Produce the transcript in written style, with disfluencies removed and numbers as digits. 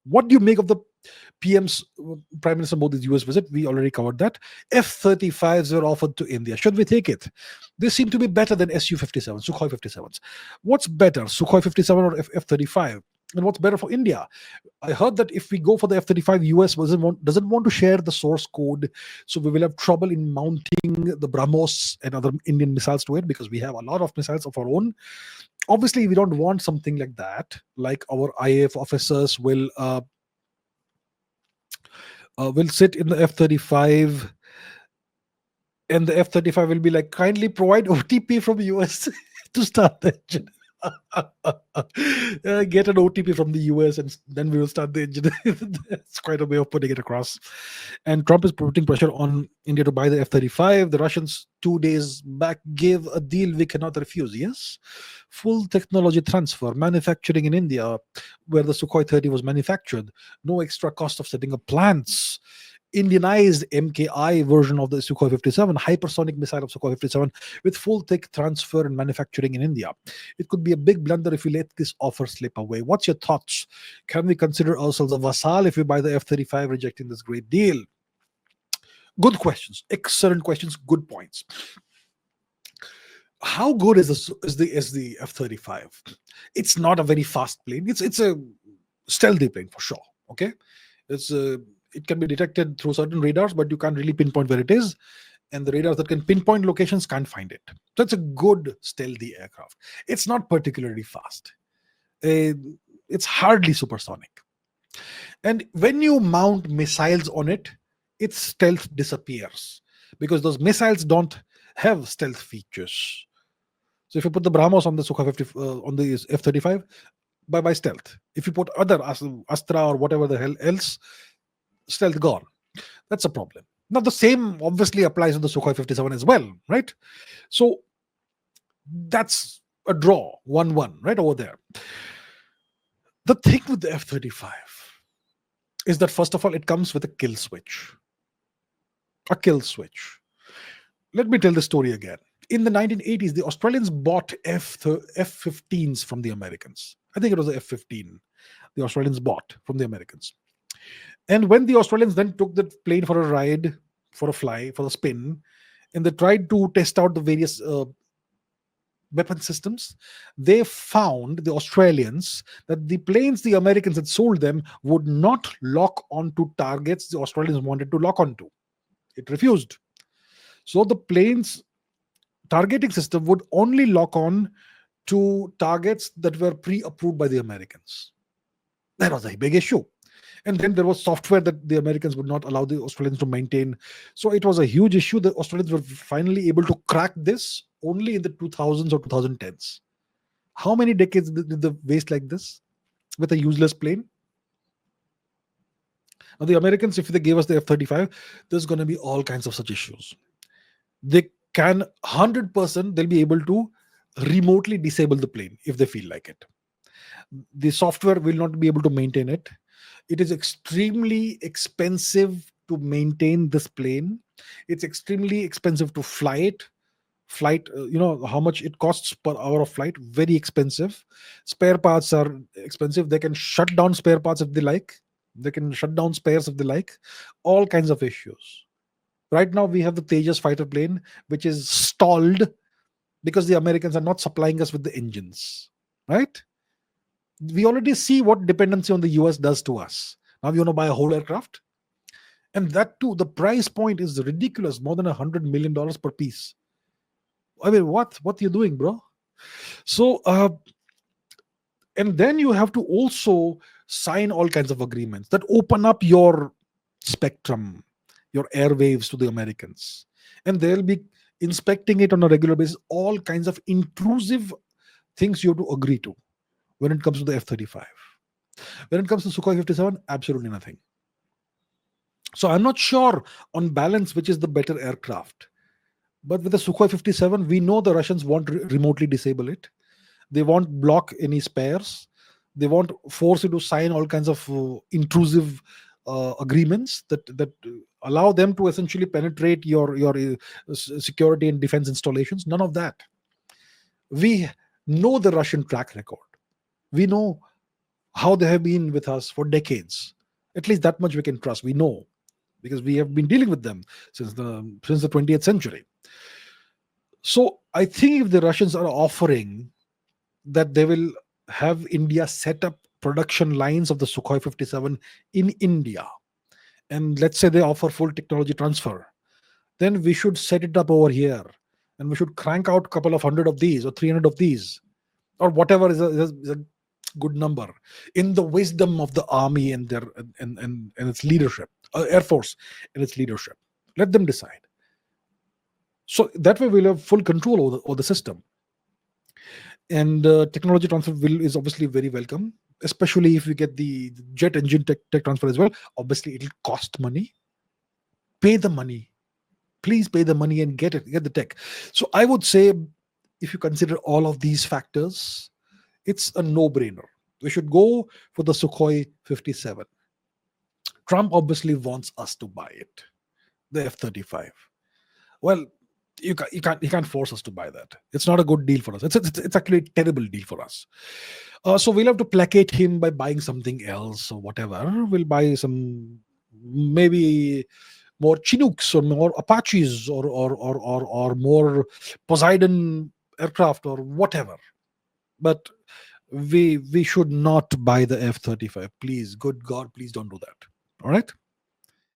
What do you make of the PM's Prime Minister Modi's US visit? We already covered that. F-35s were offered to India. Should we take it? They seem to be better than Su-57, Sukhoi 57s. What's better, Sukhoi 57 or F-35? And what's better for India? I heard that if we go for the F-35, US doesn't want to share the source code, so we will have trouble in mounting the BrahMos and other Indian missiles to it, because we have a lot of missiles of our own. Obviously, we don't want something like that. Like our IAF officers will sit in the F-35, and the F-35 will be like, kindly provide OTP from US to start the engine. Get an OTP from the US and then we will start the engine. That's quite a way of putting it across. And Trump is putting pressure on India to buy the F-35. The Russians 2 days back gave a deal we cannot refuse. Yes, full technology transfer, manufacturing in India, where the Sukhoi 30 was manufactured. No extra cost of setting up plants. Indianized MKI version of the Sukhoi 57, hypersonic missile of Sukhoi 57, with full tech transfer and manufacturing in India. It could be a big blunder if we let this offer slip away. What's your thoughts? Can we consider ourselves a vassal if we buy the F-35, rejecting this great deal? Good questions, excellent questions, good points. How good is the F-35? It's not a very fast plane. It's a stealthy plane for sure. Okay, it can be detected through certain radars, but you can't really pinpoint where it is. And the radars that can pinpoint locations can't find it. So it's a good stealthy aircraft. It's not particularly fast. It's hardly supersonic. And when you mount missiles on it, its stealth disappears, because those missiles don't have stealth features. So if you put the BrahMos on the Sukhoi 50, on the F-35, by stealth. If you put other Astra or whatever the hell else, stealth gone. That's a problem. Now the same obviously applies to the Sukhoi 57 as well, right? So that's a draw, 1-1 right over there. The thing with the F-35 is that, first of all, it comes with a kill switch. A kill switch. Let me tell the story again. In the 1980s, the Australians bought F-15s from the Americans. I think it was the F-15 the Australians bought from the Americans. And when the Australians then took the plane for a ride, for a fly, for a spin, and they tried to test out the various weapon systems, they found, the Australians, that the planes the Americans had sold them would not lock onto targets the Australians wanted to lock onto. It refused. So the plane's targeting system would only lock on to targets that were pre-approved by the Americans. That was a big issue. And then there was software that the Americans would not allow the Australians to maintain. So it was a huge issue. The Australians were finally able to crack this only in the 2000s or 2010s. How many decades did they waste like this with a useless plane? Now the Americans, if they gave us the F-35, there's going to be all kinds of such issues. They can 100%, they'll be able to remotely disable the plane if they feel like it. The software will not be able to maintain it. It is extremely expensive to maintain this plane. It's extremely expensive to fly it. You know how much it costs per hour of flight? Very expensive. Spare parts are expensive. They can shut down spare parts if they like. They can shut down spares if they like. All kinds of issues. Right now we have the Tejas fighter plane, which is stalled because the Americans are not supplying us with the engines. Right? We already see what dependency on the US does to us. Now we want to buy a whole aircraft. And that too, the price point is ridiculous, more than $100 million per piece. I mean, what are you doing, bro? So, and then you have to also sign all kinds of agreements that open up your spectrum, your airwaves to the Americans. And they'll be inspecting it on a regular basis, all kinds of intrusive things you have to agree to when it comes to the F-35. When it comes to Sukhoi 57, absolutely nothing. So I'm not sure on balance which is the better aircraft. But with the Sukhoi 57, we know the Russians won't remotely disable it. They won't block any spares. They won't force you to sign all kinds of intrusive agreements that allow them to essentially penetrate your security and defense installations. None of that. We know the Russian track record. We know how they have been with us for decades. At least that much we can trust. We know because we have been dealing with them since the 20th century. So I think if the Russians are offering that they will have India set up production lines of the Sukhoi 57 in India, and let's say they offer full technology transfer, then we should set it up over here, and we should crank out a couple of hundred of these or 300 of these or whatever is a good number, in the wisdom of the army and their and its leadership, air force and its leadership. Let them decide. So that way we'll have full control over the system. And technology transfer is obviously very welcome, especially if we get the jet engine tech transfer as well. Obviously it'll cost money. Pay the money, please pay the money and get the tech. So I would say, if you consider all of these factors, it's a no-brainer. We should go for the Sukhoi 57. Trump obviously wants us to buy it, the F-35. Well, you can't force us to buy that. It's not a good deal for us. It's actually a terrible deal for us. So we'll have to placate him by buying something else or whatever. We'll buy some, maybe more Chinooks or more Apaches or more Poseidon aircraft or whatever. But we should not buy the F-35. Please, good God, please don't do that. All right.